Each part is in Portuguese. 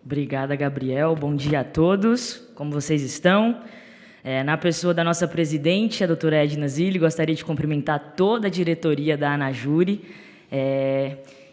Obrigada, Gabriel. Bom dia a todos. Como vocês estão? Na pessoa da nossa presidente, a doutora Edna Zilli, gostaria de cumprimentar toda a diretoria da Anajure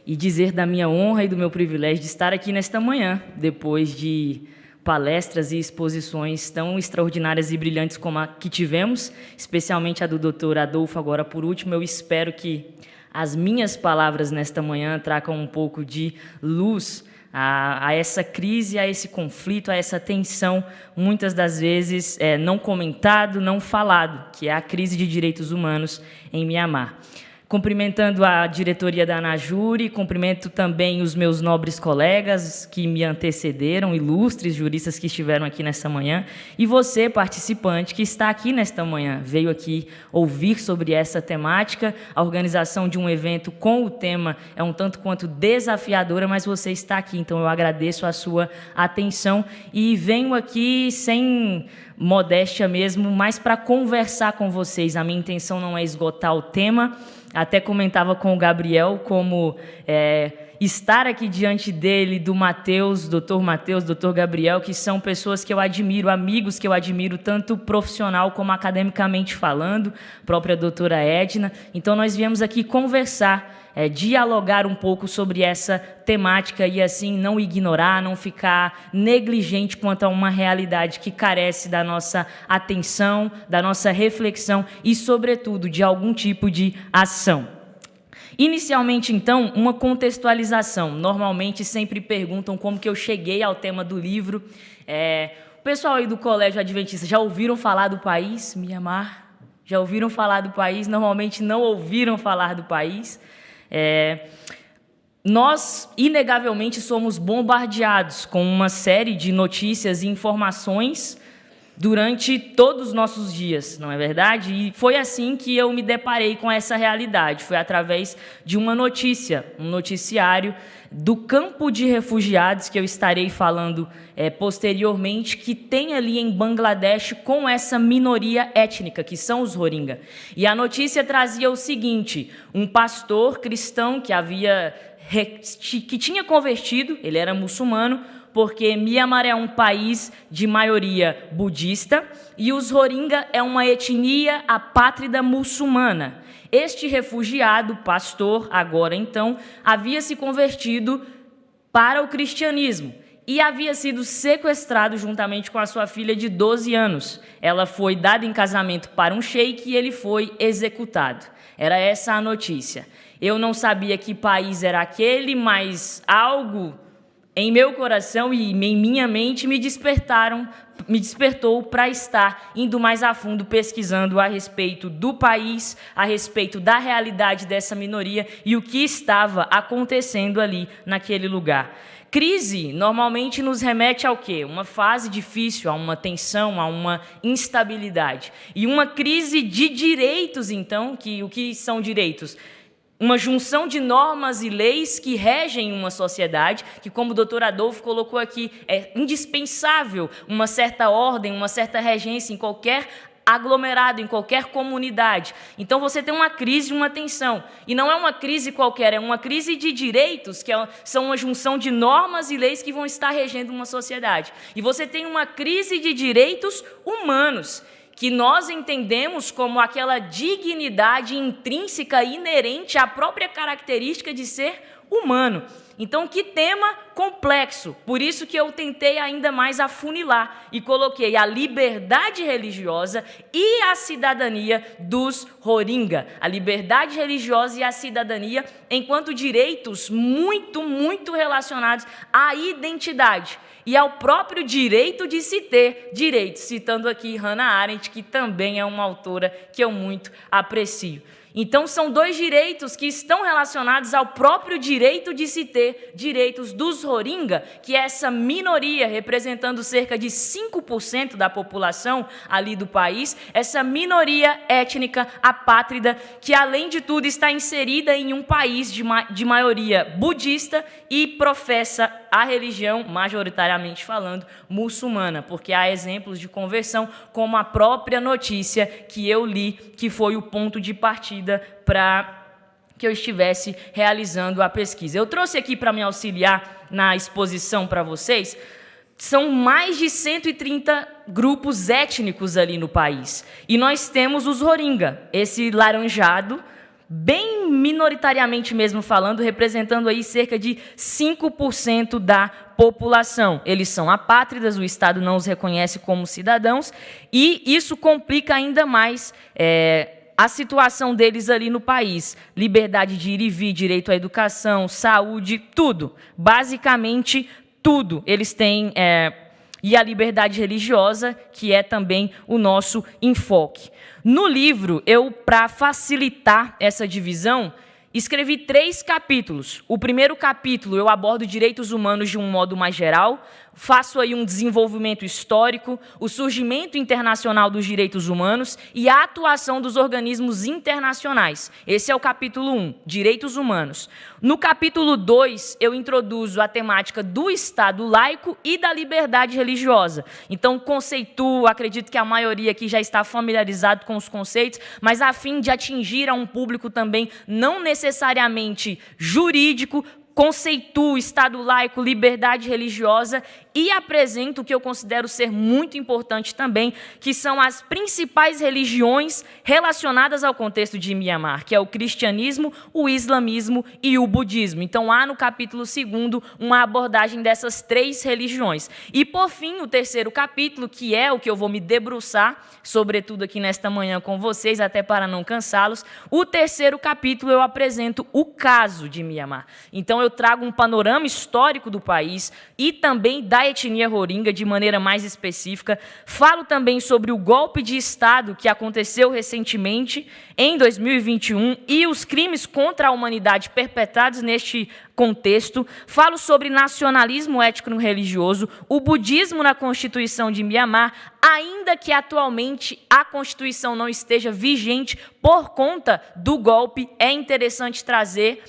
e dizer da minha honra e do meu privilégio de estar aqui nesta manhã, depois de palestras e exposições tão extraordinárias e brilhantes como a que tivemos, especialmente a do doutor Adolfo agora por último. Eu espero que as minhas palavras nesta manhã tragam um pouco de luz a essa crise, a esse conflito, a essa tensão, muitas das vezes não comentado, não falado, que é a crise de direitos humanos em Mianmar. Cumprimentando a diretoria da Anajure, cumprimento também os meus nobres colegas que me antecederam, ilustres juristas que estiveram aqui nesta manhã, e você, participante, que está aqui nesta manhã, veio aqui ouvir sobre essa temática. A organização de um evento com o tema é um tanto quanto desafiadora, mas você está aqui, então eu agradeço a sua atenção e venho aqui sem modéstia mesmo, mas para conversar com vocês. A minha intenção não é esgotar o tema. Até comentava com o Gabriel como estar aqui diante dele, do Matheus, doutor Gabriel, que são pessoas que eu admiro, amigos que eu admiro, tanto profissional como academicamente falando, própria doutora Edna. Então, nós viemos aqui conversar, dialogar um pouco sobre essa temática e, assim, não ignorar, não ficar negligente quanto a uma realidade que carece da nossa atenção, da nossa reflexão e, sobretudo, de algum tipo de ação. Inicialmente, então, uma contextualização. Normalmente, sempre perguntam como que eu cheguei ao tema do livro. O pessoal aí do Colégio Adventista, já ouviram falar do país, Mianmar? Já ouviram falar do país? Normalmente, não ouviram falar do país. Nós, inegavelmente, somos bombardeados com uma série de notícias e informações durante todos os nossos dias, não é verdade? E foi assim que eu me deparei com essa realidade. Foi através de uma notícia, um noticiário do campo de refugiados, que eu estarei falando posteriormente, que tem ali em Bangladesh com essa minoria étnica, que são os Rohingya. E a notícia trazia o seguinte: um pastor cristão que tinha convertido, ele era muçulmano, porque Mianmar é um país de maioria budista e os Rohingya é uma etnia apátrida muçulmana. Este refugiado, pastor, agora então, havia se convertido para o cristianismo e havia sido sequestrado juntamente com a sua filha de 12 anos. Ela foi dada em casamento para um sheik e ele foi executado. Era essa a notícia. Eu não sabia que país era aquele, mas algo em meu coração e em minha mente me despertou para estar indo mais a fundo, pesquisando a respeito do país, a respeito da realidade dessa minoria e o que estava acontecendo ali naquele lugar. Crise normalmente nos remete ao quê? Uma fase difícil, a uma tensão, a uma instabilidade. E uma crise de direitos, então, o que são direitos? Uma junção de normas e leis que regem uma sociedade, que, como o doutor Adolfo colocou aqui, é indispensável uma certa ordem, uma certa regência em qualquer aglomerado, em qualquer comunidade. Então, você tem uma crise, uma tensão. E não é uma crise qualquer, é uma crise de direitos, que são uma junção de normas e leis que vão estar regendo uma sociedade. E você tem uma crise de direitos humanos, que nós entendemos como aquela dignidade intrínseca e inerente à própria característica de ser humano. Então, que tema complexo. Por isso que eu tentei ainda mais afunilar e coloquei a liberdade religiosa e a cidadania dos Rohingya. A liberdade religiosa e a cidadania enquanto direitos muito, muito relacionados à identidade e ao próprio direito de se ter direitos, citando aqui Hannah Arendt, que também é uma autora que eu muito aprecio. Então, são dois direitos que estão relacionados ao próprio direito de se ter direitos dos Rohingya, que é essa minoria, representando cerca de 5% da população ali do país, essa minoria étnica apátrida, que, além de tudo, está inserida em um país de maioria budista e professa a religião, majoritariamente falando, muçulmana, porque há exemplos de conversão, como a própria notícia que eu li, que foi o ponto de partida para que eu estivesse realizando a pesquisa. Eu trouxe aqui para me auxiliar na exposição para vocês, são mais de 130 grupos étnicos ali no país. E nós temos os Rohingya, esse laranjado, bem minoritariamente mesmo falando, representando aí cerca de 5% da população. Eles são apátridas, o Estado não os reconhece como cidadãos, e isso complica ainda mais a situação deles ali no país. Liberdade de ir e vir, direito à educação, saúde, tudo. Basicamente, tudo eles têm, e a liberdade religiosa, que é também o nosso enfoque. No livro, para facilitar essa divisão, escrevi 3 capítulos. O primeiro capítulo eu abordo direitos humanos de um modo mais geral, faço aí um desenvolvimento histórico, o surgimento internacional dos direitos humanos e a atuação dos organismos internacionais. Esse é o capítulo 1, direitos humanos. No capítulo 2, eu introduzo a temática do Estado laico e da liberdade religiosa. Então, conceituo, acredito que a maioria aqui já está familiarizado com os conceitos, mas a fim de atingir a um público também não necessariamente jurídico, conceituo Estado laico, liberdade religiosa e apresento o que eu considero ser muito importante também, que são as principais religiões relacionadas ao contexto de Mianmar, que é o cristianismo, o islamismo e o budismo. Então, há no capítulo 2º uma abordagem dessas 3 religiões. E, por fim, o terceiro capítulo, que é o que eu vou me debruçar, sobretudo aqui nesta manhã com vocês, até para não cansá-los, o terceiro capítulo eu apresento o caso de Mianmar. Então, eu trago um panorama histórico do país e também da etnia Rohingya de maneira mais específica. Falo também sobre o golpe de Estado que aconteceu recentemente, em 2021, e os crimes contra a humanidade perpetrados neste contexto. Falo sobre nacionalismo étnico-religioso, o budismo na Constituição de Mianmar, ainda que atualmente a Constituição não esteja vigente por conta do golpe, é interessante trazer,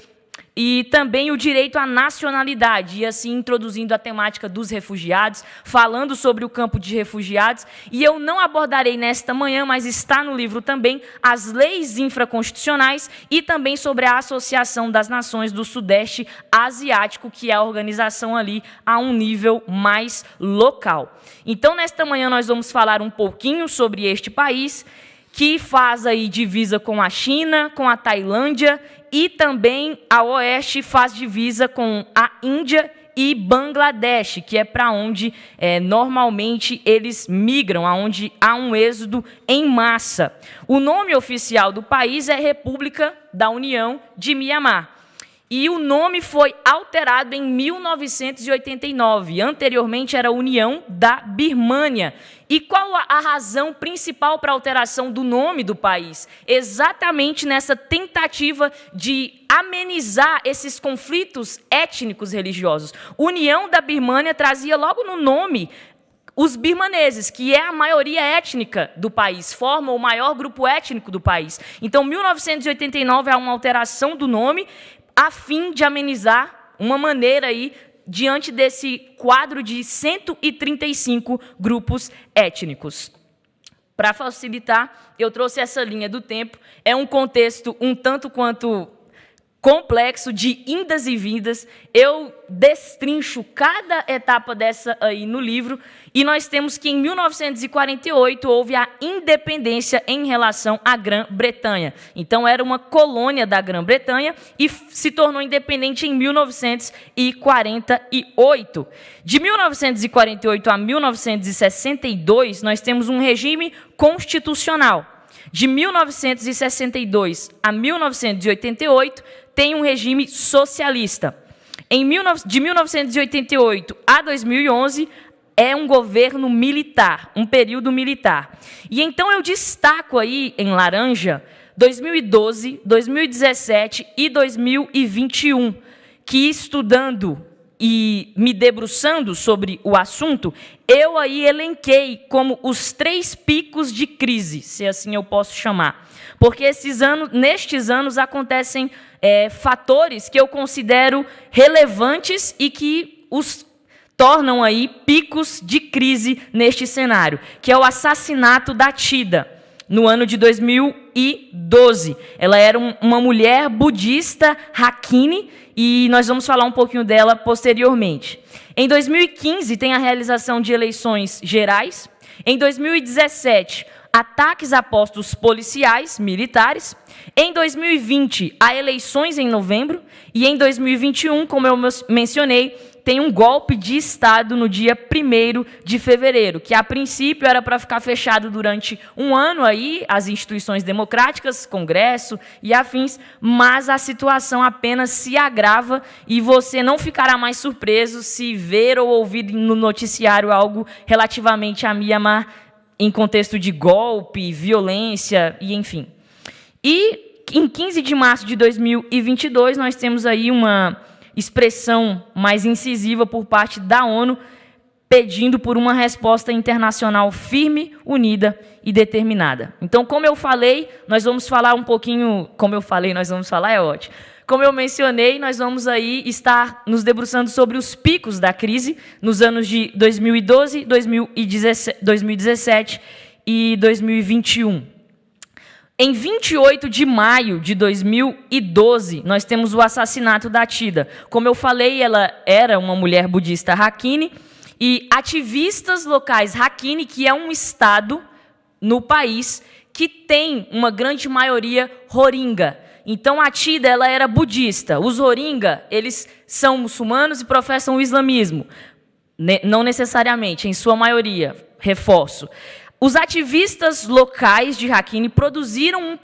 e também o direito à nacionalidade, e assim introduzindo a temática dos refugiados, falando sobre o campo de refugiados, e eu não abordarei nesta manhã, mas está no livro também, as leis infraconstitucionais e também sobre a Associação das Nações do Sudeste Asiático, que é a organização ali a um nível mais local. Então, nesta manhã nós vamos falar um pouquinho sobre este país, que faz aí divisa com a China, com a Tailândia, e também a oeste faz divisa com a Índia e Bangladesh, que é para onde normalmente eles migram, aonde há um êxodo em massa. O nome oficial do país é República da União de Mianmar. E o nome foi alterado em 1989. Anteriormente era União da Birmânia. E qual a razão principal para a alteração do nome do país? Exatamente nessa tentativa de amenizar esses conflitos étnicos religiosos. União da Birmânia trazia logo no nome os birmaneses, que é a maioria étnica do país, formam o maior grupo étnico do país. Então, 1989 há uma alteração do nome, a fim de amenizar uma maneira aí, diante desse quadro de 135 grupos étnicos. Para facilitar, eu trouxe essa linha do tempo. É um contexto um tanto quanto complexo de indas e vindas. Eu destrincho cada etapa dessa aí no livro, e nós temos que em 1948 houve a independência em relação à Grã-Bretanha. Então era uma colônia da Grã-Bretanha e se tornou independente em 1948. De 1948 a 1962 nós temos um regime constitucional. De 1962 a 1988 tem um regime socialista. De 1988 a 2011 é um governo militar, um período militar. E então eu destaco aí em laranja 2012, 2017 e 2021, que estudando e me debruçando sobre o assunto, eu aí elenquei como os 3 picos de crise, se assim eu posso chamar. Porque nestes anos acontecem fatores que eu considero relevantes e que os tornam aí picos de crise neste cenário, que é o assassinato da Tida. no ano de 2012. Ela era uma mulher budista Hakini, e nós vamos falar um pouquinho dela posteriormente. Em 2015, tem a realização de eleições gerais. Em 2017, ataques a postos policiais, militares. Em 2020, há eleições em novembro. E em 2021, como eu mencionei, tem um golpe de Estado no dia 1º de fevereiro, que a princípio era para ficar fechado durante um ano aí, as instituições democráticas, Congresso e afins, mas a situação apenas se agrava e você não ficará mais surpreso se ver ou ouvir no noticiário algo relativamente a Myanmar em contexto de golpe, violência e enfim. E em 15 de março de 2022, nós temos aí uma expressão mais incisiva por parte da ONU, pedindo por uma resposta internacional firme, unida e determinada. Então, como eu falei, nós vamos falar um pouquinho... Como eu falei, nós vamos falar, é ótimo. Como eu mencionei, nós vamos aí estar nos debruçando sobre os picos da crise nos anos de 2012, 2017 e 2021. Em 28 de maio de 2012, nós temos o assassinato da Tida. Como eu falei, ela era uma mulher budista Hakini, e ativistas locais Hakini, que é um estado no país que tem uma grande maioria Rohingya. Então, a Tida, ela era budista. Os Rohingya, eles são muçulmanos e professam o islamismo. Não necessariamente, em sua maioria, reforço. Os ativistas locais de Hakini produziram um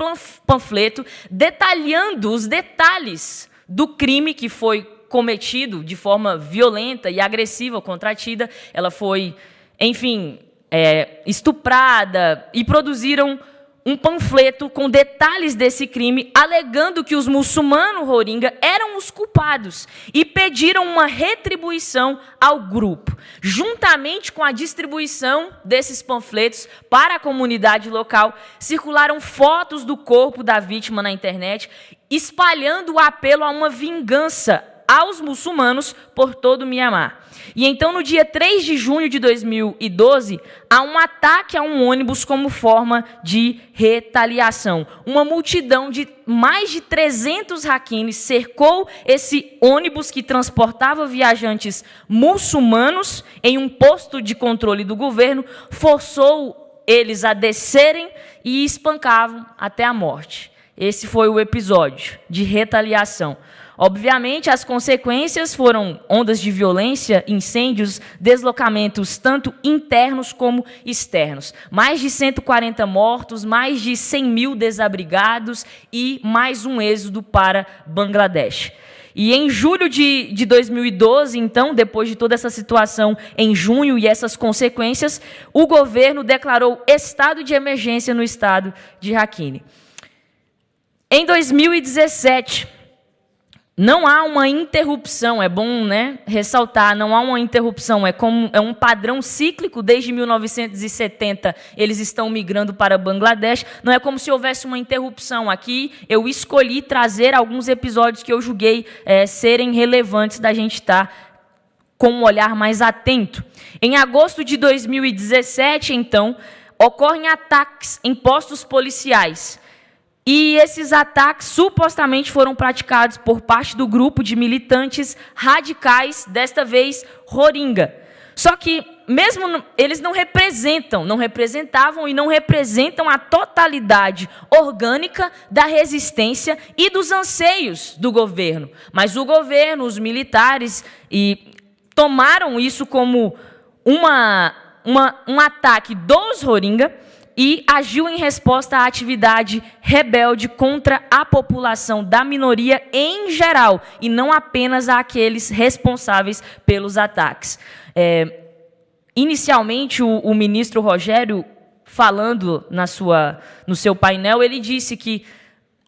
panfleto detalhando os detalhes do crime que foi cometido de forma violenta e agressiva contra a Tida. Ela foi, enfim, estuprada, e produziram um panfleto com detalhes desse crime, alegando que os muçulmanos Rohingya eram os culpados e pediram uma retribuição ao grupo. Juntamente com a distribuição desses panfletos para a comunidade local, circularam fotos do corpo da vítima na internet, espalhando o apelo a uma vingança aos muçulmanos por todo o Myanmar. E então, no dia 3 de junho de 2012, há um ataque a um ônibus como forma de retaliação. Uma multidão de mais de 300 Hakinis cercou esse ônibus que transportava viajantes muçulmanos em um posto de controle do governo, forçou eles a descerem e espancavam até a morte. Esse foi o episódio de retaliação. Obviamente, as consequências foram ondas de violência, incêndios, deslocamentos tanto internos como externos. Mais de 140 mortos, mais de 100 mil desabrigados e mais um êxodo para Bangladesh. E em julho de 2012, então, depois de toda essa situação, em junho e essas consequências, o governo declarou estado de emergência no estado de Rakhine. Em 2017... não há uma interrupção, é bom, né, ressaltar, não há uma interrupção, é um padrão cíclico, desde 1970 eles estão migrando para Bangladesh, não é como se houvesse uma interrupção. Aqui eu escolhi trazer alguns episódios que eu julguei serem relevantes da gente estar com um olhar mais atento. Em agosto de 2017, então, ocorrem ataques em postos policiais. E esses ataques supostamente foram praticados por parte do grupo de militantes radicais, desta vez Rohingya. Só que mesmo eles não representavam e não representam a totalidade orgânica da resistência e dos anseios do governo. Mas o governo, os militares, tomaram isso como um ataque dos Rohingya, e agiu em resposta à atividade rebelde contra a população da minoria em geral, e não apenas àqueles responsáveis pelos ataques. Inicialmente, o ministro Rogério, falando no seu painel, ele disse que,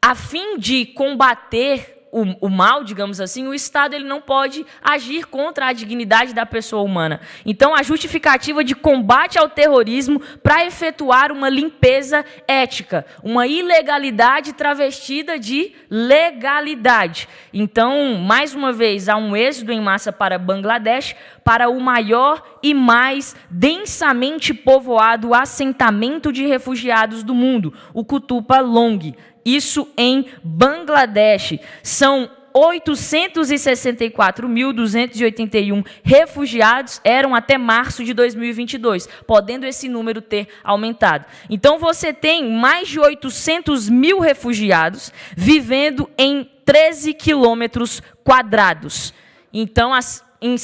a fim de combater o mal, digamos assim, o Estado ele não pode agir contra a dignidade da pessoa humana. Então, a justificativa de combate ao terrorismo para efetuar uma limpeza ética, uma ilegalidade travestida de legalidade. Então, mais uma vez, há um êxodo em massa para Bangladesh, para o maior e mais densamente povoado assentamento de refugiados do mundo, o Kutupa Long. Isso em Bangladesh. São 864.281 refugiados eram até março de 2022, podendo esse número ter aumentado. Então, você tem mais de 800 mil refugiados vivendo em 13 quilômetros quadrados. Então, em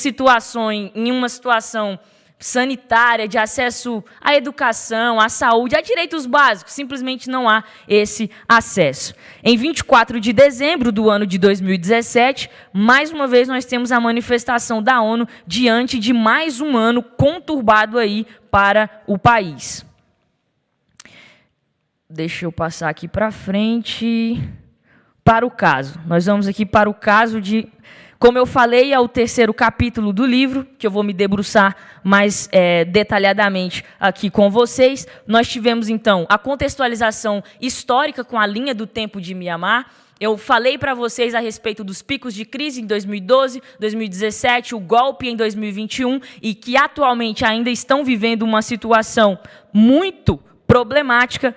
uma situação sanitária, de acesso à educação, à saúde, a direitos básicos, simplesmente não há esse acesso. Em 24 de dezembro do ano de 2017, mais uma vez nós temos a manifestação da ONU diante de mais um ano conturbado aí para o país. Deixa eu passar aqui para frente. Para o caso. Nós vamos aqui para o caso de... Como eu falei, é o terceiro capítulo do livro, que eu vou me debruçar mais detalhadamente aqui com vocês. Nós tivemos, então, a contextualização histórica com a linha do tempo de Mianmar. Eu falei para vocês a respeito dos picos de crise em 2012, 2017, o golpe em 2021, e que atualmente ainda estão vivendo uma situação muito problemática.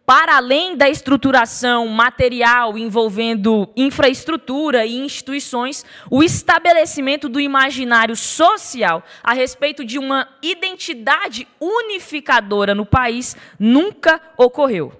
Para além da estruturação material envolvendo infraestrutura e instituições, o estabelecimento do imaginário social a respeito de uma identidade unificadora no país nunca ocorreu.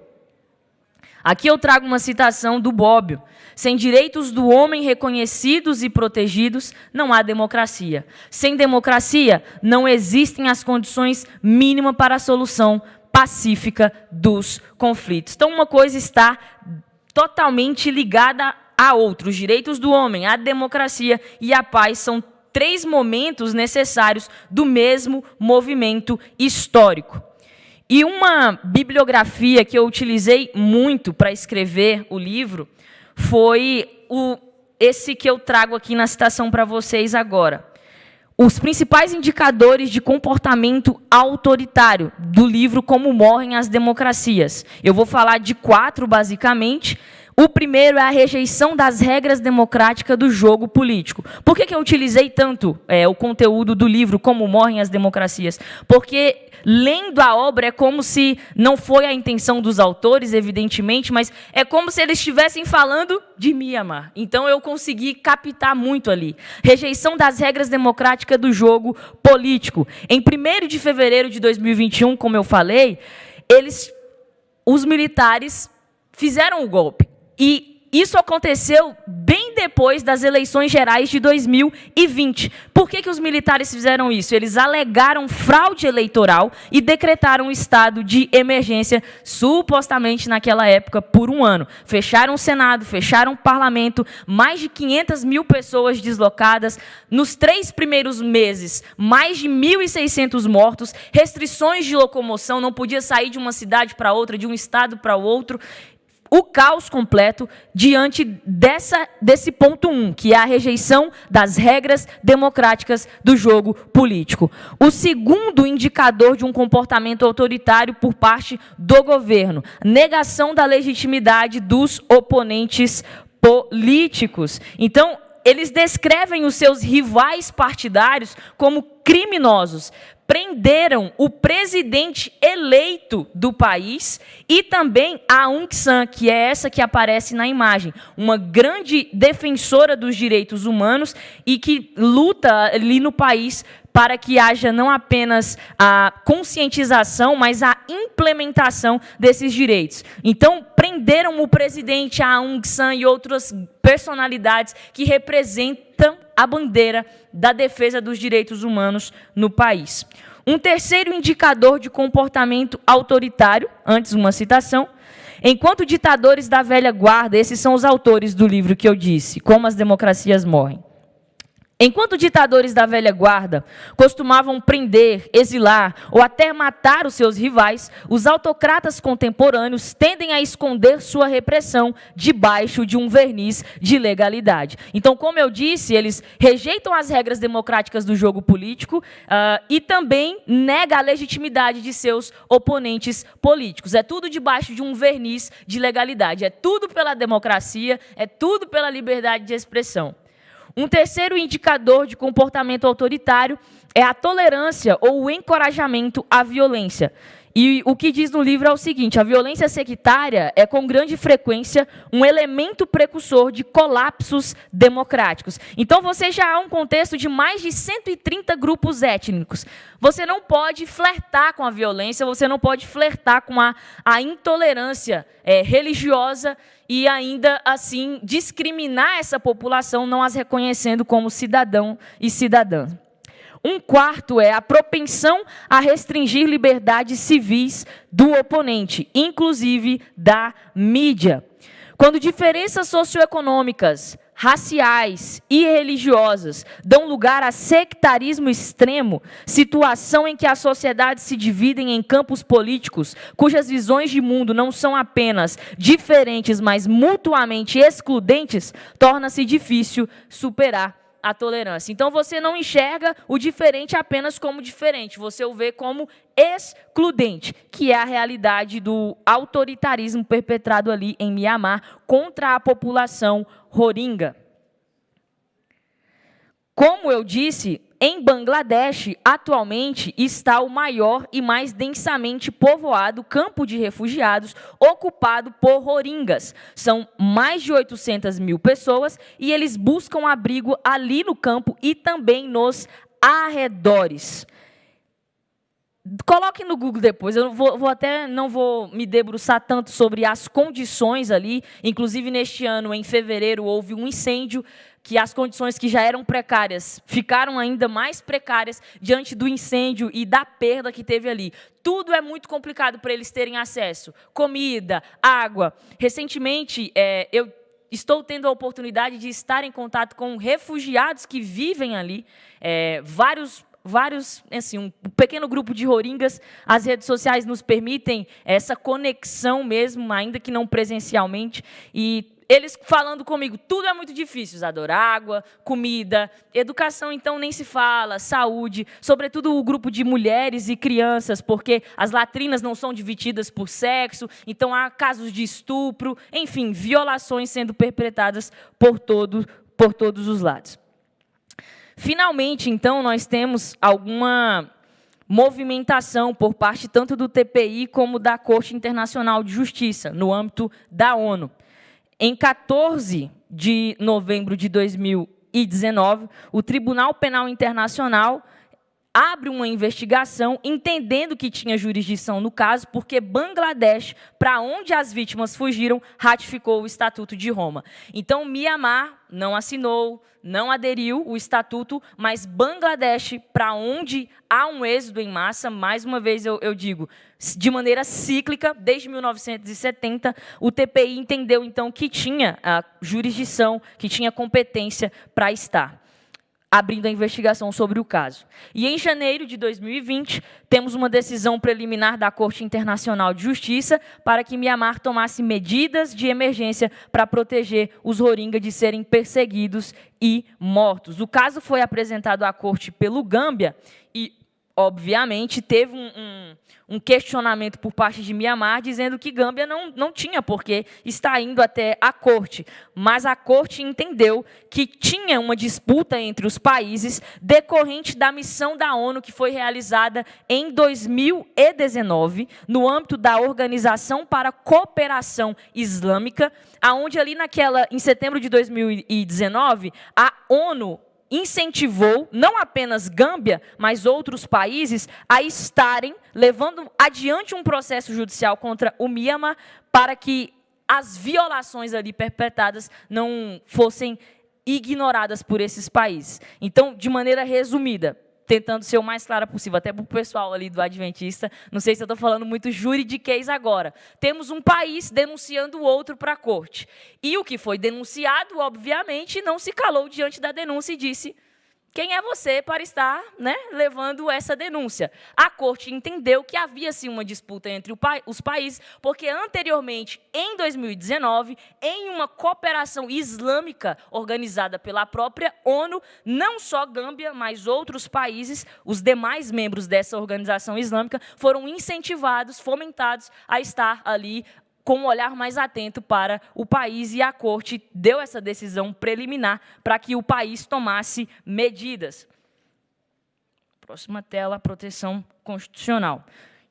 Aqui eu trago uma citação do Bobbio. Sem direitos do homem reconhecidos e protegidos, não há democracia. Sem democracia, não existem as condições mínimas para a solução pacífica dos conflitos. Então, uma coisa está totalmente ligada a outra. Os direitos do homem, a democracia e a paz são três momentos necessários do mesmo movimento histórico. E uma bibliografia que eu utilizei muito para escrever o livro foi esse que eu trago aqui na citação para vocês agora. Os principais indicadores de comportamento autoritário do livro Como Morrem as Democracias. Eu vou falar de 4, basicamente. O primeiro é a rejeição das regras democráticas do jogo político. Por que eu utilizei tanto o conteúdo do livro Como Morrem as Democracias? Porque, lendo a obra, é como se não foi a intenção dos autores, evidentemente, mas é como se eles estivessem falando de Mianmar. Então, eu consegui captar muito ali. Rejeição das regras democráticas do jogo político. Em 1º de fevereiro de 2021, como eu falei, os militares fizeram o golpe. E isso aconteceu bem depois das eleições gerais de 2020. Por que os militares fizeram isso? Eles alegaram fraude eleitoral e decretaram um estado de emergência, supostamente naquela época, por 1 ano. Fecharam o Senado, fecharam o Parlamento, mais de 500 mil pessoas deslocadas. Nos 3 primeiros meses, mais de 1.600 mortos, restrições de locomoção, não podia sair de uma cidade para outra, de um estado para o outro. O caos completo diante desse ponto 1, que é a rejeição das regras democráticas do jogo político. O segundo indicador de um comportamento autoritário por parte do governo, negação da legitimidade dos oponentes políticos. Então, eles descrevem os seus rivais partidários como criminosos. Prenderam o presidente eleito do país e também a Aung San, que é essa que aparece na imagem, uma grande defensora dos direitos humanos e que luta ali no país para que haja não apenas a conscientização, mas a implementação desses direitos. Então, prenderam o presidente, a Aung San e outras personalidades que representam a bandeira da defesa dos direitos humanos no país. Um terceiro indicador de comportamento autoritário, antes uma citação, enquanto ditadores da velha guarda, esses são os autores do livro que eu disse, Como as Democracias Morrem. Enquanto ditadores da velha guarda costumavam prender, exilar ou até matar os seus rivais, os autocratas contemporâneos tendem a esconder sua repressão debaixo de um verniz de legalidade. Então, como eu disse, eles rejeitam as regras democráticas do jogo político e também negam a legitimidade de seus oponentes políticos. É tudo debaixo de um verniz de legalidade. É tudo pela democracia, é tudo pela liberdade de expressão. Um terceiro indicador de comportamento autoritário é a tolerância ou o encorajamento à violência. E o que diz no livro é o seguinte: a violência sectária é, com grande frequência, um elemento precursor de colapsos democráticos. Então, você já há um contexto de mais de 130 grupos étnicos. Você não pode flertar com a violência, você não pode flertar com a intolerância religiosa e ainda assim discriminar essa população, não as reconhecendo como cidadão e cidadã. Um quarto é a propensão a restringir liberdades civis do oponente, inclusive da mídia. Quando diferenças socioeconômicas, raciais e religiosas dão lugar a sectarismo extremo, situação em que as sociedades se dividem em campos políticos, cujas visões de mundo não são apenas diferentes, mas mutuamente excludentes, torna-se difícil superar a tolerância. Então, você não enxerga o diferente apenas como diferente, você o vê como excludente, que é a realidade do autoritarismo perpetrado ali em Mianmar contra a população Rohingya. Como eu disse, em Bangladesh, atualmente, está o maior e mais densamente povoado campo de refugiados ocupado por Rohingyas. São mais de 800 mil pessoas e eles buscam abrigo ali no campo e também nos arredores. Coloque no Google depois, eu não vou me debruçar tanto sobre as condições ali. Inclusive, neste ano, em fevereiro, houve um incêndio que as condições que já eram precárias ficaram ainda mais precárias diante do incêndio e da perda que teve ali. Tudo é muito complicado para eles terem acesso. Comida, água. Recentemente, eu estou tendo a oportunidade de estar em contato com refugiados que vivem ali, vários, assim, um pequeno grupo de Rohingyas. As redes sociais nos permitem essa conexão mesmo, ainda que não presencialmente, e eles falando comigo, tudo é muito difícil, Isadora, água, comida, educação, então, nem se fala, saúde, sobretudo o grupo de mulheres e crianças, porque as latrinas não são divididas por sexo, então há casos de estupro, enfim, violações sendo perpetradas por todos os lados. Finalmente, então, nós temos alguma movimentação por parte tanto do TPI como da Corte Internacional de Justiça, no âmbito da ONU. Em 14 de novembro de 2019, o Tribunal Penal Internacional abre uma investigação, entendendo que tinha jurisdição no caso, porque Bangladesh, para onde as vítimas fugiram, ratificou o Estatuto de Roma. Então, Mianmar não assinou, não aderiu o Estatuto, mas Bangladesh, para onde há um êxodo em massa, mais uma vez eu digo, de maneira cíclica, desde 1970, o TPI entendeu, então, que tinha a jurisdição, que tinha competência para estar abrindo a investigação sobre o caso. E em janeiro de 2020, temos uma decisão preliminar da Corte Internacional de Justiça para que Mianmar tomasse medidas de emergência para proteger os Rohingya de serem perseguidos e mortos. O caso foi apresentado à Corte pelo Gâmbia e, obviamente, teve um questionamento por parte de Mianmar, dizendo que Gâmbia não tinha por que estar indo até a Corte. Mas a Corte entendeu que tinha uma disputa entre os países decorrente da missão da ONU que foi realizada em 2019, no âmbito da Organização para a Cooperação Islâmica, onde ali em setembro de 2019, a ONU incentivou, não apenas Gâmbia, mas outros países, a estarem levando adiante um processo judicial contra o Mianmar para que as violações ali perpetradas não fossem ignoradas por esses países. Então, de maneira resumida, tentando ser o mais clara possível, até para o pessoal ali do Adventista, não sei se eu estou falando muito juridiquês agora. Temos um país denunciando o outro para a corte. E o que foi denunciado, obviamente, não se calou diante da denúncia e disse: quem é você para estar levando essa denúncia? A Corte entendeu que havia, sim, uma disputa entre os países, porque anteriormente, em 2019, em uma cooperação islâmica organizada pela própria ONU, não só Gâmbia, mas outros países, os demais membros dessa organização islâmica, foram incentivados, fomentados a estar ali com um olhar mais atento para o país, e a corte deu essa decisão preliminar para que o país tomasse medidas. Próxima tela, proteção constitucional.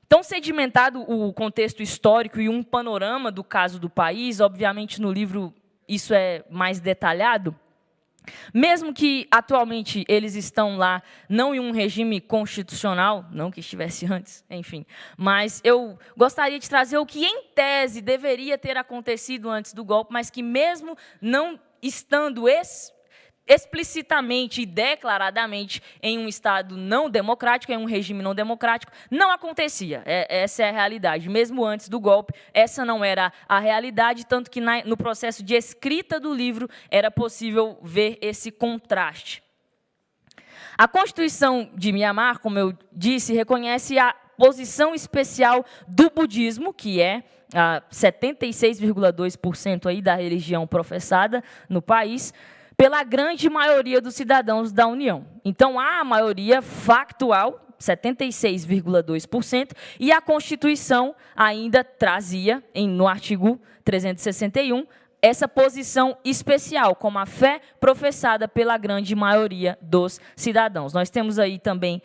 Então, sedimentado o contexto histórico e um panorama do caso do país, obviamente no livro isso é mais detalhado, mesmo que atualmente eles estão lá, não em um regime constitucional, não que estivesse antes, enfim, mas eu gostaria de trazer o que, em tese, deveria ter acontecido antes do golpe, mas que, mesmo não estando explicitamente e declaradamente em um Estado não democrático, em um regime não democrático, não acontecia. Essa é a realidade. Mesmo antes do golpe, essa não era a realidade, tanto que no processo de escrita do livro era possível ver esse contraste. A Constituição de Mianmar, como eu disse, reconhece a posição especial do budismo, que é 76,2% aí da religião professada no país, pela grande maioria dos cidadãos da União. Então, há a maioria factual, 76,2%, e a Constituição ainda trazia, no artigo 361, essa posição especial, como a fé professada pela grande maioria dos cidadãos. Nós temos aí também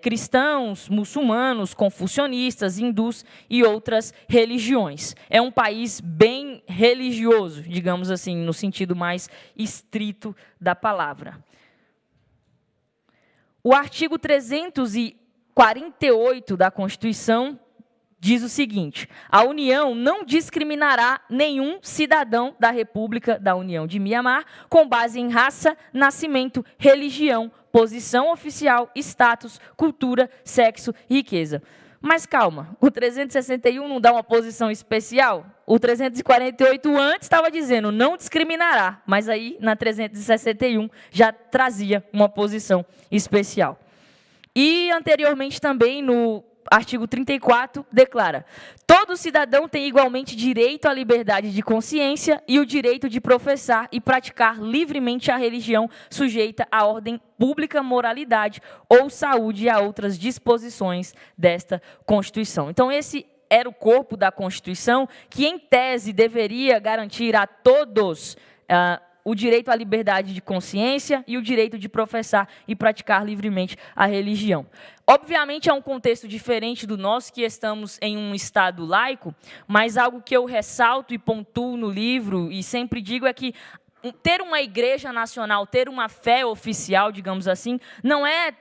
cristãos, muçulmanos, confucionistas, hindus e outras religiões. É um país bem religioso, digamos assim, no sentido mais estrito da palavra. O artigo 348 da Constituição diz o seguinte: a União não discriminará nenhum cidadão da República da União de Mianmar com base em raça, nascimento, religião, posição oficial, status, cultura, sexo e riqueza. Mas calma, o 361 não dá uma posição especial? O 348 antes estava dizendo não discriminará, mas aí na 361 já trazia uma posição especial. E anteriormente também no artigo 34 declara: todo cidadão tem igualmente direito à liberdade de consciência e o direito de professar e praticar livremente a religião sujeita à ordem pública, moralidade ou saúde e a outras disposições desta Constituição. Então, esse era o corpo da Constituição que, em tese, deveria garantir a todos o direito à liberdade de consciência e o direito de professar e praticar livremente a religião. Obviamente, é um contexto diferente do nosso, que estamos em um Estado laico, mas algo que eu ressalto e pontuo no livro, e sempre digo, é que ter uma igreja nacional, ter uma fé oficial, digamos assim, não é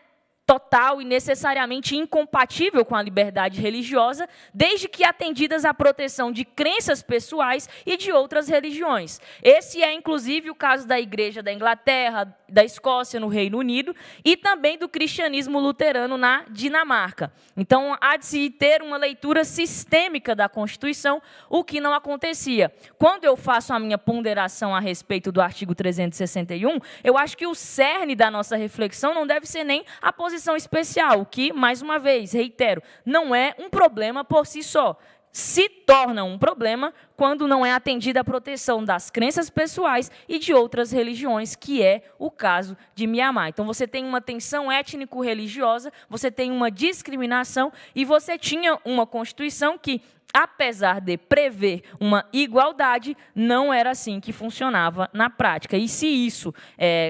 total e necessariamente incompatível com a liberdade religiosa, desde que atendidas à proteção de crenças pessoais e de outras religiões. Esse é, inclusive, o caso da Igreja da Inglaterra, da Escócia, no Reino Unido, e também do cristianismo luterano na Dinamarca. Então, há de se ter uma leitura sistêmica da Constituição, o que não acontecia. Quando eu faço a minha ponderação a respeito do artigo 361, eu acho que o cerne da nossa reflexão não deve ser nem a posição especial, que, mais uma vez, reitero, não é um problema por si só. Se torna um problema quando não é atendida a proteção das crenças pessoais e de outras religiões, que é o caso de Mianmar. Então, você tem uma tensão étnico-religiosa, você tem uma discriminação, e você tinha uma Constituição que, apesar de prever uma igualdade, não era assim que funcionava na prática. E se isso,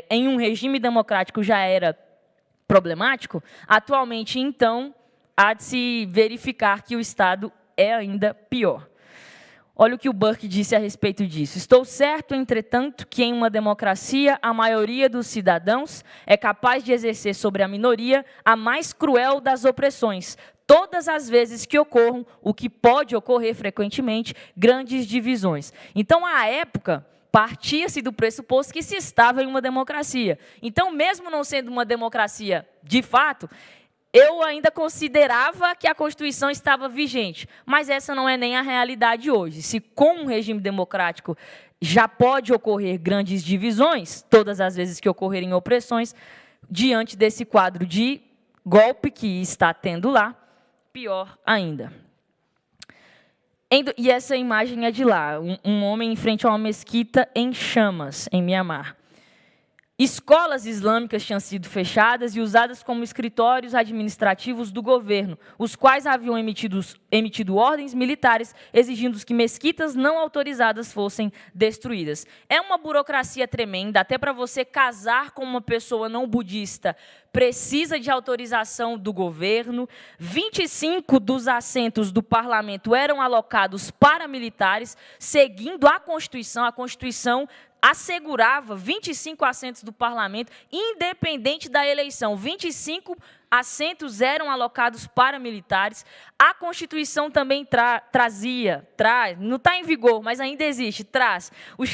em um regime democrático, já era problemático, atualmente, então, há de se verificar que o Estado é ainda pior. Olha o que o Burke disse a respeito disso. Estou certo, entretanto, que em uma democracia a maioria dos cidadãos é capaz de exercer sobre a minoria a mais cruel das opressões, todas as vezes que ocorram, o que pode ocorrer frequentemente, grandes divisões. Então, à época, partia-se do pressuposto que se estava em uma democracia. Então, mesmo não sendo uma democracia de fato, eu ainda considerava que a Constituição estava vigente. Mas essa não é nem a realidade hoje. Se com um regime democrático já pode ocorrer grandes divisões, todas as vezes que ocorrerem opressões, diante desse quadro de golpe que está tendo lá, pior ainda. E essa imagem é de lá, um homem em frente a uma mesquita em chamas, em Mianmar. Escolas islâmicas tinham sido fechadas e usadas como escritórios administrativos do governo, os quais haviam emitido ordens militares exigindo que mesquitas não autorizadas fossem destruídas. É uma burocracia tremenda, até para você casar com uma pessoa não budista, precisa de autorização do governo. 25 dos assentos do parlamento eram alocados para militares, seguindo a Constituição. A Constituição assegurava 25 assentos do parlamento, independente da eleição. 25 assentos eram alocados para militares. A Constituição também traz, não está em vigor, mas ainda existe, traz os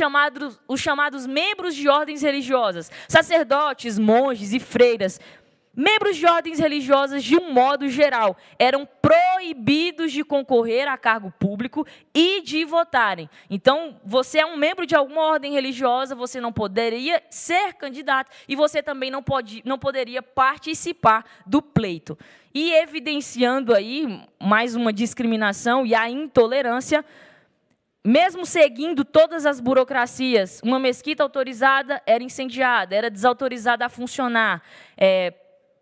chamados membros de ordens religiosas, sacerdotes, monges e freiras. Membros de ordens religiosas, de um modo geral, eram proibidos de concorrer a cargo público e de votarem. Então, você é um membro de alguma ordem religiosa, você não poderia ser candidato e você também não poderia participar do pleito. E evidenciando aí mais uma discriminação e a intolerância, mesmo seguindo todas as burocracias, uma mesquita autorizada era incendiada, era desautorizada a funcionar.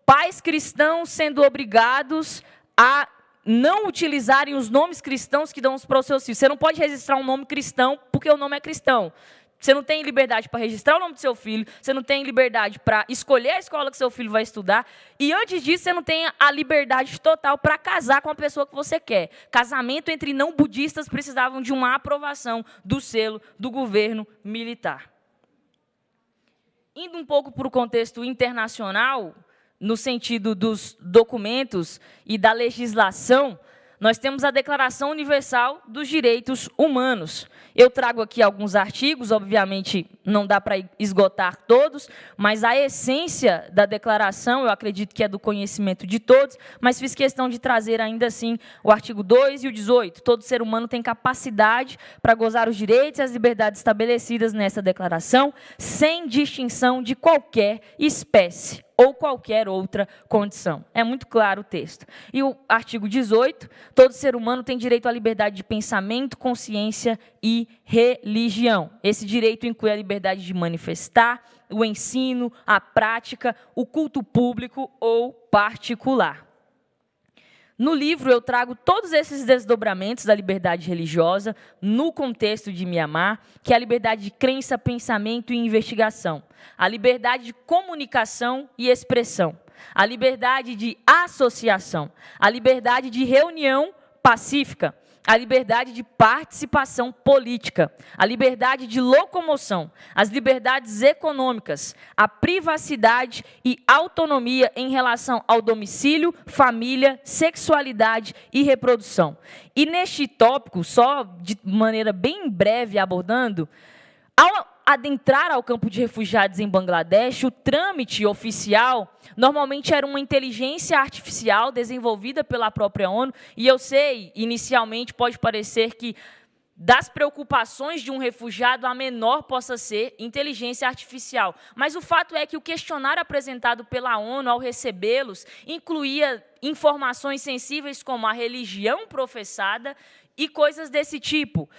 Pais cristãos sendo obrigados a não utilizarem os nomes cristãos que dão para os seus filhos. Você não pode registrar um nome cristão porque o nome é cristão. Você não tem liberdade para registrar o nome do seu filho, você não tem liberdade para escolher a escola que seu filho vai estudar, e antes disso você não tem a liberdade total para casar com a pessoa que você quer. Casamento entre não budistas precisavam de uma aprovação do selo do governo militar. Indo um pouco para o contexto internacional, no sentido dos documentos e da legislação, nós temos a Declaração Universal dos Direitos Humanos. Eu trago aqui alguns artigos, obviamente não dá para esgotar todos, mas a essência da declaração, eu acredito que é do conhecimento de todos, mas fiz questão de trazer ainda assim o artigo 2 e o 18. Todo ser humano tem capacidade para gozar os direitos e as liberdades estabelecidas nessa declaração, sem distinção de qualquer espécie ou qualquer outra condição. É muito claro o texto. E o artigo 18, todo ser humano tem direito à liberdade de pensamento, consciência e religião. Esse direito inclui a liberdade de manifestar, o ensino, a prática, o culto público ou particular. No livro, eu trago todos esses desdobramentos da liberdade religiosa no contexto de Mianmar, que é a liberdade de crença, pensamento e investigação, a liberdade de comunicação e expressão, a liberdade de associação, a liberdade de reunião pacífica, a liberdade de participação política, a liberdade de locomoção, as liberdades econômicas, a privacidade e autonomia em relação ao domicílio, família, sexualidade e reprodução. E neste tópico, só de maneira bem breve abordando, ao adentrar ao campo de refugiados em Bangladesh, o trâmite oficial normalmente era uma inteligência artificial desenvolvida pela própria ONU, e eu sei, inicialmente pode parecer que das preocupações de um refugiado, a menor possa ser inteligência artificial. Mas o fato é que o questionário apresentado pela ONU ao recebê-los incluía informações sensíveis como a religião professada e coisas desse tipo,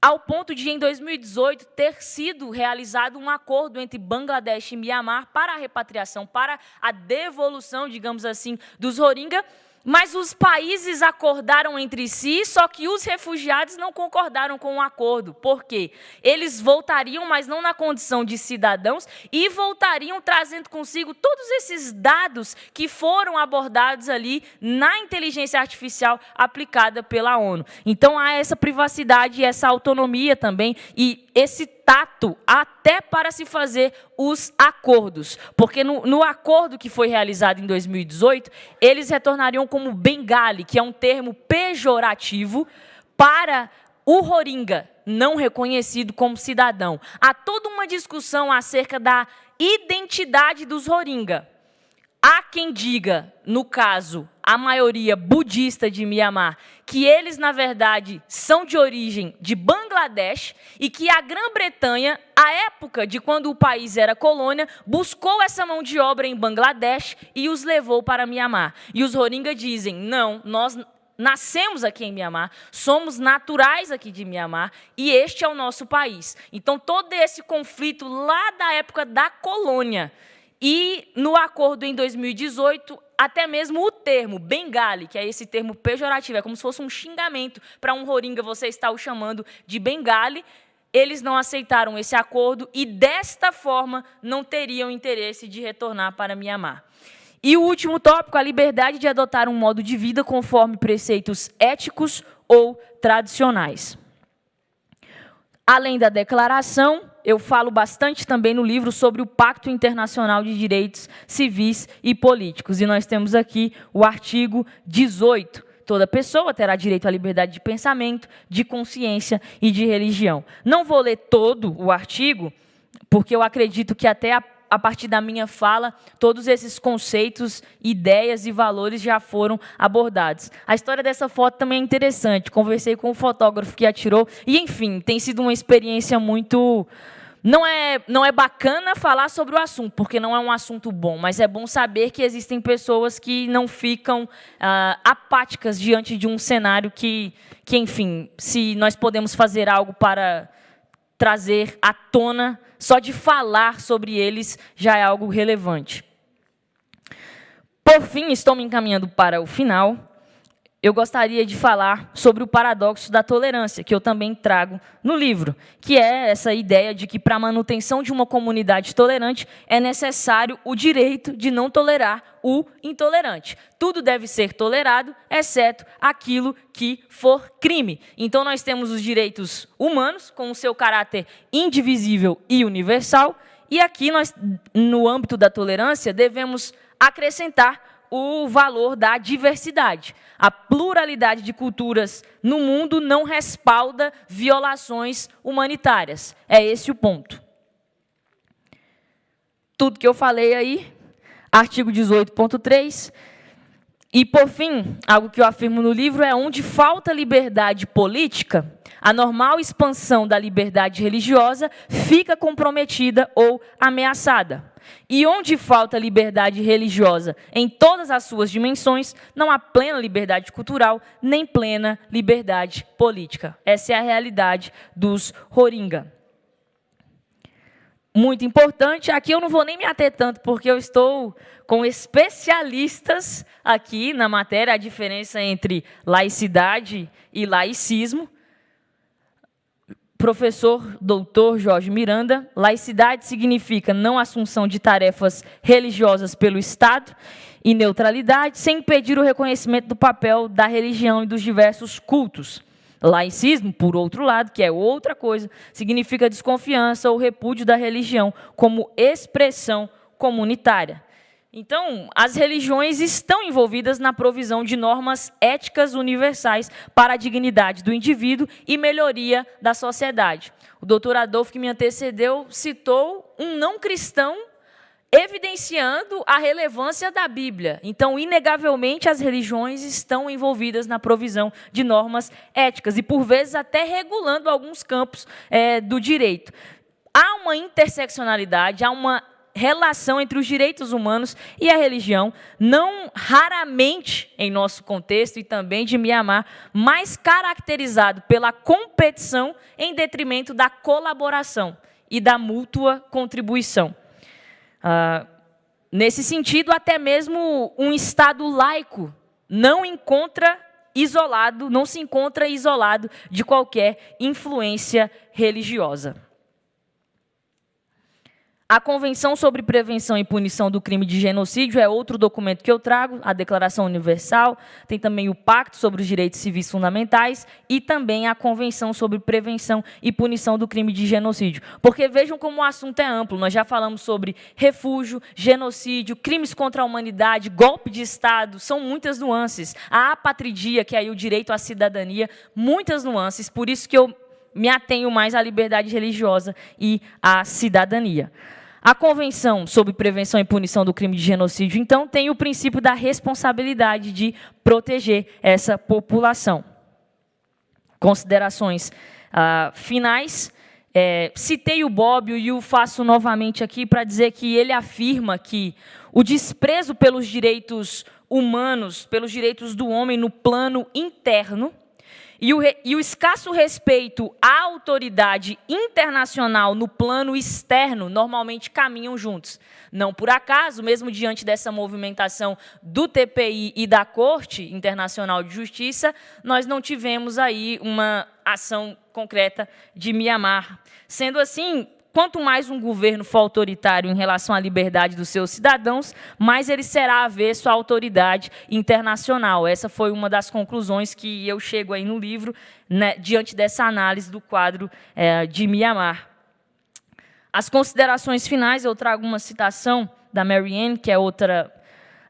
ao ponto de, em 2018, ter sido realizado um acordo entre Bangladesh e Mianmar para a repatriação, para a devolução, digamos assim, dos Rohingya, mas os países acordaram entre si, só que os refugiados não concordaram com o acordo. Por quê? Eles voltariam, mas não na condição de cidadãos, e voltariam trazendo consigo todos esses dados que foram abordados ali na inteligência artificial aplicada pela ONU. Então, há essa privacidade e essa autonomia também, e esse tato até para se fazer os acordos. Porque no acordo que foi realizado em 2018, eles retornariam como Bengali, que é um termo pejorativo para o Rohingya, não reconhecido como cidadão. Há toda uma discussão acerca da identidade dos Rohingya. Há quem diga, no caso, a maioria budista de Mianmar, que eles, na verdade, são de origem de Bangladesh e que a Grã-Bretanha, à época de quando o país era colônia, buscou essa mão de obra em Bangladesh e os levou para Mianmar. E os Rohingya dizem, não, nós nascemos aqui em Mianmar, somos naturais aqui de Mianmar, e este é o nosso país. Então, todo esse conflito lá da época da colônia, e no acordo em 2018, até mesmo o termo Bengali, que é esse termo pejorativo, é como se fosse um xingamento para um Rohingya, você está o chamando de Bengali, eles não aceitaram esse acordo e, desta forma, não teriam interesse de retornar para Mianmar. E o último tópico, a liberdade de adotar um modo de vida conforme preceitos éticos ou tradicionais. Além da declaração, eu falo bastante também no livro sobre o Pacto Internacional de Direitos Civis e Políticos. E nós temos aqui o artigo 18. Toda pessoa terá direito à liberdade de pensamento, de consciência e de religião. Não vou ler todo o artigo, porque eu acredito que até a partir da minha fala, todos esses conceitos, ideias e valores já foram abordados. A história dessa foto também é interessante. Conversei com o fotógrafo que a tirou e, enfim, tem sido uma experiência muito... Não é bacana falar sobre o assunto, porque não é um assunto bom, mas é bom saber que existem pessoas que não ficam apáticas diante de um cenário que, enfim, se nós podemos fazer algo para trazer à tona, só de falar sobre eles já é algo relevante. Por fim, estou me encaminhando para o final. Eu gostaria de falar sobre o paradoxo da tolerância, que eu também trago no livro, que é essa ideia de que, para a manutenção de uma comunidade tolerante, é necessário o direito de não tolerar o intolerante. Tudo deve ser tolerado, exceto aquilo que for crime. Então, nós temos os direitos humanos, com o seu caráter indivisível e universal, e aqui, nós, no âmbito da tolerância, devemos acrescentar o valor da diversidade. A pluralidade de culturas no mundo não respalda violações humanitárias. É esse o ponto. Tudo que eu falei aí, artigo 18.3. E, por fim, algo que eu afirmo no livro é onde falta liberdade política, a normal expansão da liberdade religiosa fica comprometida ou ameaçada. E onde falta liberdade religiosa em todas as suas dimensões, não há plena liberdade cultural, nem plena liberdade política. Essa é a realidade dos Rohingya. Muito importante, aqui eu não vou nem me ater tanto, porque eu estou com especialistas aqui na matéria, a diferença entre laicidade e laicismo. Professor doutor Jorge Miranda, laicidade significa não assunção de tarefas religiosas pelo Estado e neutralidade, sem impedir o reconhecimento do papel da religião e dos diversos cultos. Laicismo, por outro lado, que é outra coisa, significa desconfiança ou repúdio da religião como expressão comunitária. Então, as religiões estão envolvidas na provisão de normas éticas universais para a dignidade do indivíduo e melhoria da sociedade. O doutor Adolfo, que me antecedeu, citou um não cristão evidenciando a relevância da Bíblia. Então, inegavelmente, as religiões estão envolvidas na provisão de normas éticas e, por vezes, até regulando alguns campos do direito. Há uma interseccionalidade, há uma relação entre os direitos humanos e a religião, não raramente em nosso contexto e também de Mianmar, mas caracterizado pela competição em detrimento da colaboração e da mútua contribuição. Nesse sentido, até mesmo um Estado laico não se encontra isolado de qualquer influência religiosa. A Convenção sobre Prevenção e Punição do Crime de Genocídio é outro documento que eu trago, a Declaração Universal, tem também o Pacto sobre os Direitos Civis Fundamentais e também a Convenção sobre Prevenção e Punição do Crime de Genocídio. Porque vejam como o assunto é amplo, nós já falamos sobre refúgio, genocídio, crimes contra a humanidade, golpe de Estado, são muitas nuances. A apatridia, que é aí o direito à cidadania, muitas nuances, por isso que eu me atenho mais à liberdade religiosa e à cidadania. A Convenção sobre Prevenção e Punição do Crime de Genocídio, então, tem o princípio da responsabilidade de proteger essa população. Considerações finais. Citei o Bobbio e o faço novamente aqui para dizer que ele afirma que o desprezo pelos direitos humanos, pelos direitos do homem no plano interno, e o escasso respeito à autoridade internacional no plano externo normalmente caminham juntos. Não por acaso, mesmo diante dessa movimentação do TPI e da Corte Internacional de Justiça, nós não tivemos aí uma ação concreta de Mianmar. Sendo assim, quanto mais um governo for autoritário em relação à liberdade dos seus cidadãos, mais ele será avesso à autoridade internacional. Essa foi uma das conclusões que eu chego aí no livro, né, diante dessa análise do quadro de Mianmar. As considerações finais, eu trago uma citação da Marianne, que é outra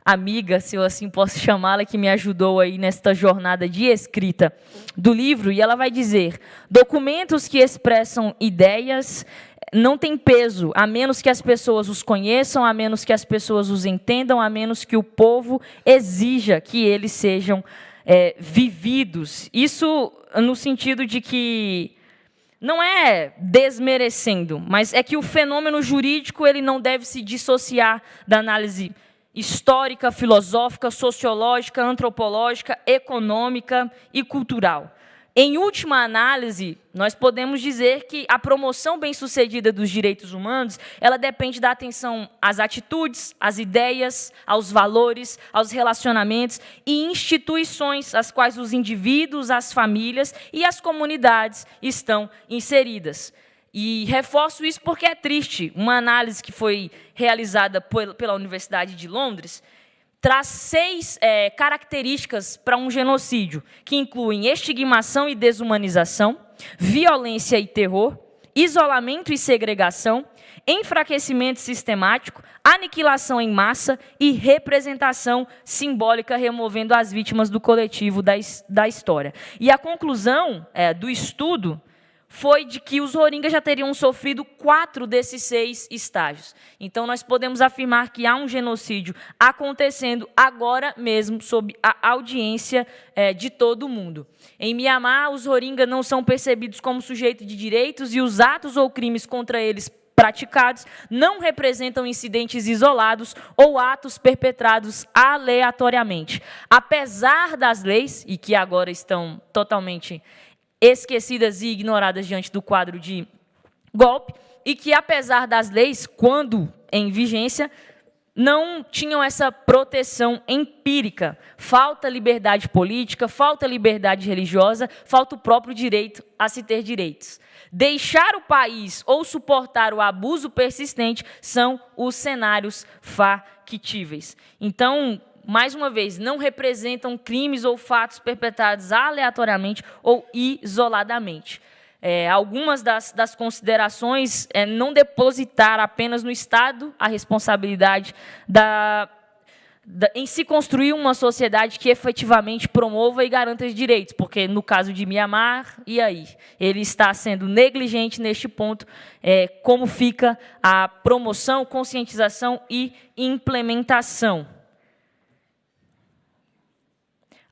amiga, se eu assim posso chamá-la, que me ajudou aí nesta jornada de escrita do livro, e ela vai dizer: documentos que expressam ideias não têm peso, a menos que as pessoas os conheçam, a menos que as pessoas os entendam, a menos que o povo exija que eles sejam vividos. Isso no sentido de que não é desmerecendo, mas é que o fenômeno jurídico ele não deve se dissociar da análise histórica, filosófica, sociológica, antropológica, econômica e cultural. Em última análise, nós podemos dizer que a promoção bem-sucedida dos direitos humanos, ela depende da atenção às atitudes, às ideias, aos valores, aos relacionamentos e instituições às quais os indivíduos, as famílias e as comunidades estão inseridas. E reforço isso porque é triste. Uma análise que foi realizada pela Universidade de Londres traz 6 características para um genocídio, que incluem estigmação e desumanização, violência e terror, isolamento e segregação, enfraquecimento sistemático, aniquilação em massa e representação simbólica, removendo as vítimas do coletivo da história. E a conclusão do estudo foi de que os Rohingya já teriam sofrido 4 desses 6 estágios. Então, nós podemos afirmar que há um genocídio acontecendo agora mesmo, sob a audiência de todo mundo. Em Mianmar, os Rohingya não são percebidos como sujeitos de direitos e os atos ou crimes contra eles praticados não representam incidentes isolados ou atos perpetrados aleatoriamente. Apesar das leis, e que agora estão totalmente esquecidas e ignoradas diante do quadro de golpe, e que, apesar das leis, quando em vigência, não tinham essa proteção empírica. Falta liberdade política, falta liberdade religiosa, falta o próprio direito a se ter direitos. Deixar o país ou suportar o abuso persistente são os cenários factíveis. Então, mais uma vez, não representam crimes ou fatos perpetrados aleatoriamente ou isoladamente. Algumas das considerações não depositar apenas no Estado a responsabilidade em se construir uma sociedade que efetivamente promova e garanta os direitos, porque, no caso de Mianmar, e aí? Ele está sendo negligente neste ponto, como fica a promoção, conscientização e implementação.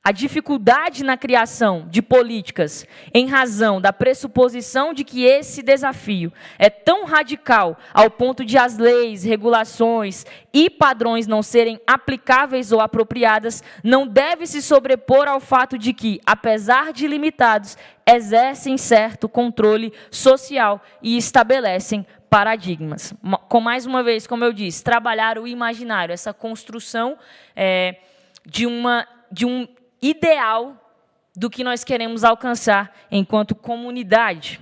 A dificuldade na criação de políticas, em razão da pressuposição de que esse desafio é tão radical ao ponto de as leis, regulações e padrões não serem aplicáveis ou apropriadas, não deve se sobrepor ao fato de que, apesar de limitados, exercem certo controle social e estabelecem paradigmas. Mais uma vez, como eu disse, trabalhar o imaginário, essa construção de um ideal do que nós queremos alcançar enquanto comunidade.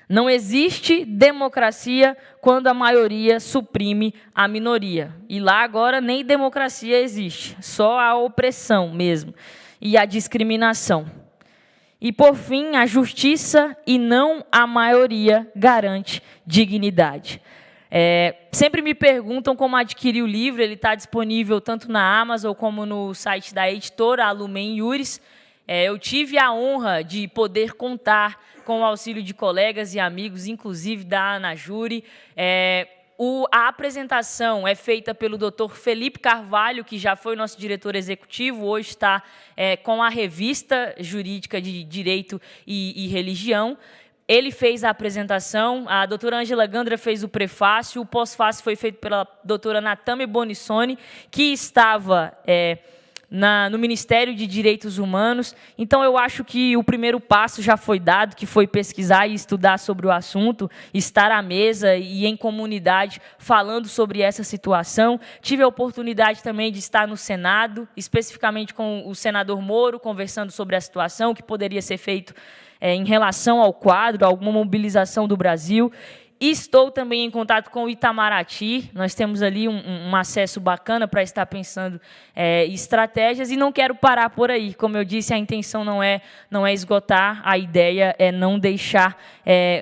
Não existe democracia quando a maioria suprime a minoria. E lá agora nem democracia existe, só a opressão mesmo e a discriminação. E, por fim, a justiça e não a maioria garante dignidade. Sempre me perguntam como adquirir o livro. Ele está disponível tanto na Amazon como no site da editora, a Lumen Iuris. Eu tive a honra de poder contar com o auxílio de colegas e amigos, inclusive da Ana Júri. A apresentação é feita pelo Dr. Felipe Carvalho, que já foi nosso diretor executivo, hoje está com a Revista Jurídica de Direito e Religião, Ele fez a apresentação, a doutora Ângela Gandra fez o prefácio, o pós-fácio foi feito pela doutora Natame Bonissoni, que estava no Ministério de Direitos Humanos. Então, eu acho que o primeiro passo já foi dado, que foi pesquisar e estudar sobre o assunto, estar à mesa e em comunidade falando sobre essa situação. Tive a oportunidade também de estar no Senado, especificamente com o senador Moro, conversando sobre a situação, o que poderia ser feito em relação ao quadro, alguma mobilização do Brasil. Estou também em contato com o Itamaraty, nós temos ali um acesso bacana para estar pensando estratégias, e não quero parar por aí. Como eu disse, a intenção não é esgotar, a ideia é não deixar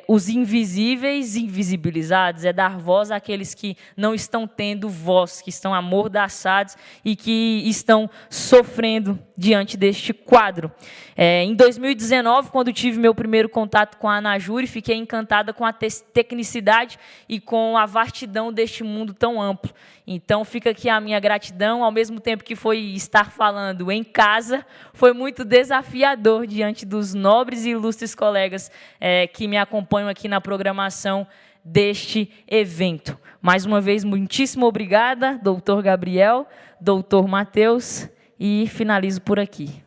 os invisíveis invisibilizados, é dar voz àqueles que não estão tendo voz, que estão amordaçados e que estão sofrendo diante deste quadro. Em 2019, quando tive meu primeiro contato com a Anajure, fiquei encantada com a tecnicidade e com a vastidão deste mundo tão amplo. Então, fica aqui a minha gratidão, ao mesmo tempo que foi estar falando em casa, foi muito desafiador diante dos nobres e ilustres colegas que me acompanham aqui na programação deste evento. Mais uma vez, muitíssimo obrigada, doutor Gabriel, doutor Matheus, e finalizo por aqui.